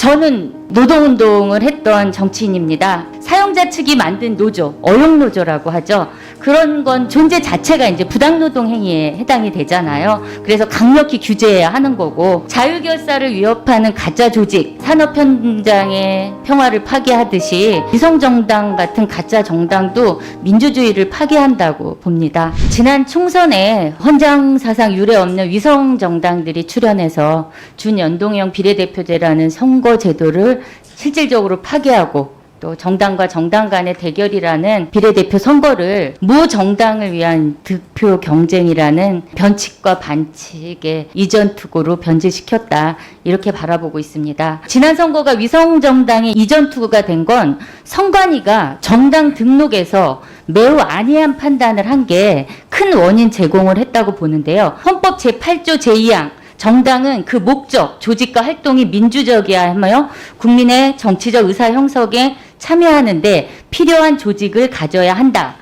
저는 노동운동을 했던 정치인입니다. 사용자 측이 만든 노조, 어용노조라고 하죠. 그런 건 존재 자체가 이제 부당노동 행위에 해당이 되잖아요. 그래서 강력히 규제해야 하는 거고, 자유결사를 위협하는 가짜 조직, 산업 현장의 평화를 파괴하듯이 위성정당 같은 가짜 정당도 민주주의를 파괴한다고 봅니다. 지난 총선에 헌장사상 유례 없는 위성정당들이 출연해서 준연동형 비례대표제라는 선거제도를 실질적으로 파괴하고, 또 정당과 정당 간의 대결이라는 비례대표 선거를 무정당을 위한 득표 경쟁이라는 변칙과 반칙의 이전투구로 변질시켰다, 이렇게 바라보고 있습니다. 지난 선거가 위성정당의 이전투구가 된 건 선관위가 정당 등록에서 매우 안이한 판단을 한 게 큰 원인 제공을 했다고 보는데요. 헌법 제8조 제2항 정당은 그 목적, 조직과 활동이 민주적이어야 하며 국민의 정치적 의사 형성에 참여하는데 필요한 조직을 가져야 한다.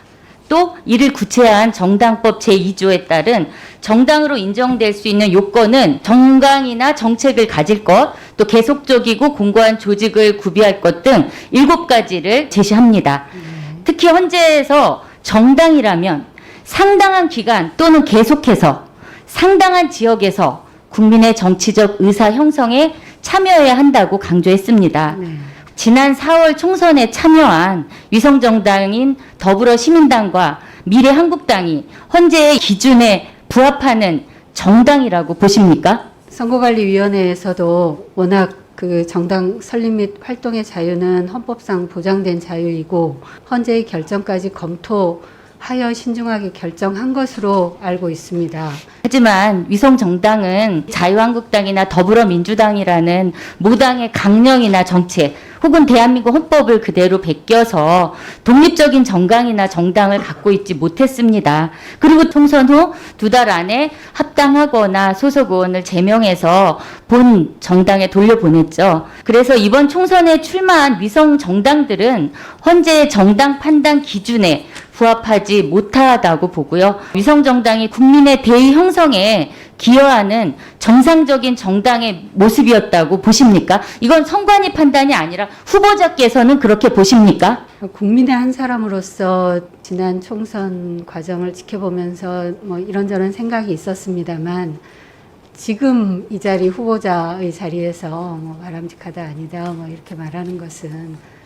또 이를 구체화한 정당법 제2조에 따른 정당으로 인정될 수 있는 요건은 정강이나 정책을 가질 것, 또 계속적이고 공고한 조직을 구비할 것 등 7가지를 제시합니다. 특히 헌재에서 정당이라면 상당한 기간 또는 계속해서 상당한 지역에서 국민의 정치적 의사 형성에 참여해야 한다고 강조했습니다. 지난 4월 총선에 참여한 위성정당인 더불어시민당과 미래한국당이 헌재의 기준에 부합하는 정당이라고 보십니까? 선거관리위원회에서도 워낙 그 정당 설립 및 활동의 자유는 헌법상 보장된 자유이고 헌재의 결정까지 검토하여 신중하게 결정한 것으로 알고 있습니다. 하지만 위성정당은 자유한국당이나 더불어민주당이라는 모당의 강령이나 정책 혹은 대한민국 헌법을 그대로 베껴서 독립적인 정당이나 정당을 갖고 있지 못했습니다. 그리고 총선 후 2달 안에 합당하거나 소속 의원을 제명해서 본 정당에 돌려보냈죠. 그래서 이번 총선에 출마한 위성정당들은 헌재의 정당 판단 기준에 부합하지 못하다고 보고요. 위성정당이 국민의 대의 형성에 기여하는 정상적인 정당의 모습이었다고 보십니까? 이건 선관위 판단이 아니라 후보자께서는 그렇게 보십니까? 국민의 한 사람으로서 지난 총선 과정을 지켜보면서 뭐 이런저런 생각이 있었습니다만 지금 이 자리 후보자의 자리에서 뭐 바람직하다 아니다 뭐 이렇게 말하는 것은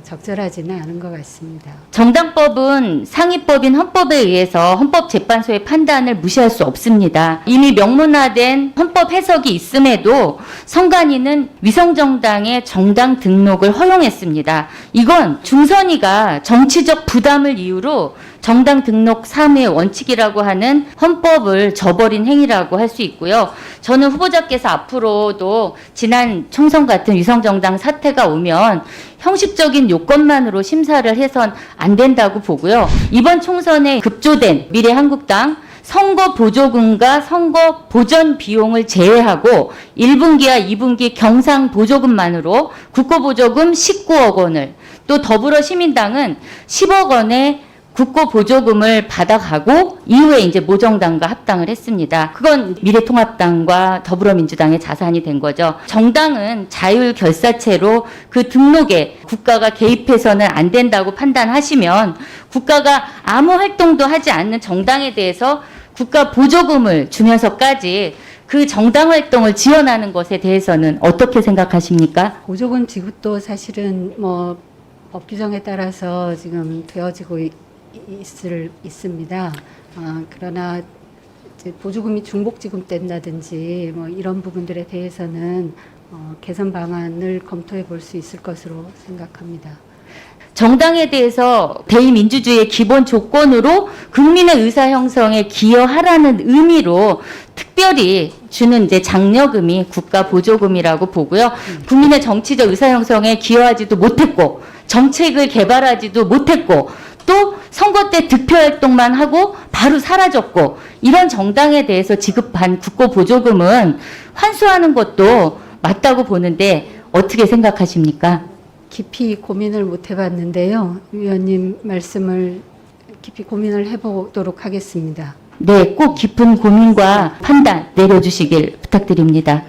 적절하지는 않은 것 같습니다. 정당법은 상위법인 헌법에 의해서 헌법재판소의 판단을 무시할 수 없습니다. 이미 명문화된 헌법 해석이 있음에도 선관위는 위성정당의 정당 등록을 허용했습니다. 이건 중선위가 정치적 부담을 이유로 정당 등록 사무의 원칙이라고 하는 헌법을 저버린 행위라고 할 수 있고요. 저는 후보자께서 앞으로도 지난 총선 같은 위성정당 사태가 오면 형식적인 요건만으로 심사를 해선 안 된다고 보고요. 이번 총선에 급조된 미래한국당 선거 보조금과 선거 보전 비용을 제외하고 1분기와 2분기 경상 보조금만으로 국고보조금 19억 원을, 또 더불어시민당은 10억 원의 국고 보조금을 받아가고 이후에 이제 모정당과 합당을 했습니다. 그건 미래통합당과 더불어민주당의 자산이 된 거죠. 정당은 자율결사체로 그 등록에 국가가 개입해서는 안 된다고 판단하시면 국가가 아무 활동도 하지 않는 정당에 대해서 국가 보조금을 주면서까지 그 정당 활동을 지원하는 것에 대해서는 어떻게 생각하십니까? 보조금 지급도 사실은 뭐 법 규정에 따라서 지금 되어지고 있습니다. 그러나 이제 보조금이 중복 지급된다든지 뭐 이런 부분들에 대해서는 개선 방안을 검토해 볼 수 있을 것으로 생각합니다. 정당에 대해서 대의민주주의의 기본 조건으로 국민의 의사 형성에 기여하라는 의미로 특별히 주는 이제 장려금이 국가 보조금이라고 보고요. 국민의 정치적 의사 형성에 기여하지도 못했고 정책을 개발하지도 못했고 또 선거 때 득표 활동만 하고 바로 사라졌고, 이런 정당에 대해서 지급한 국고 보조금은 환수하는 것도 맞다고 보는데 어떻게 생각하십니까? 깊이 고민을 못 해봤는데요. 위원님 말씀을 깊이 고민을 해보도록 하겠습니다. 네, 꼭 깊은 고민과 판단 내려주시길 부탁드립니다.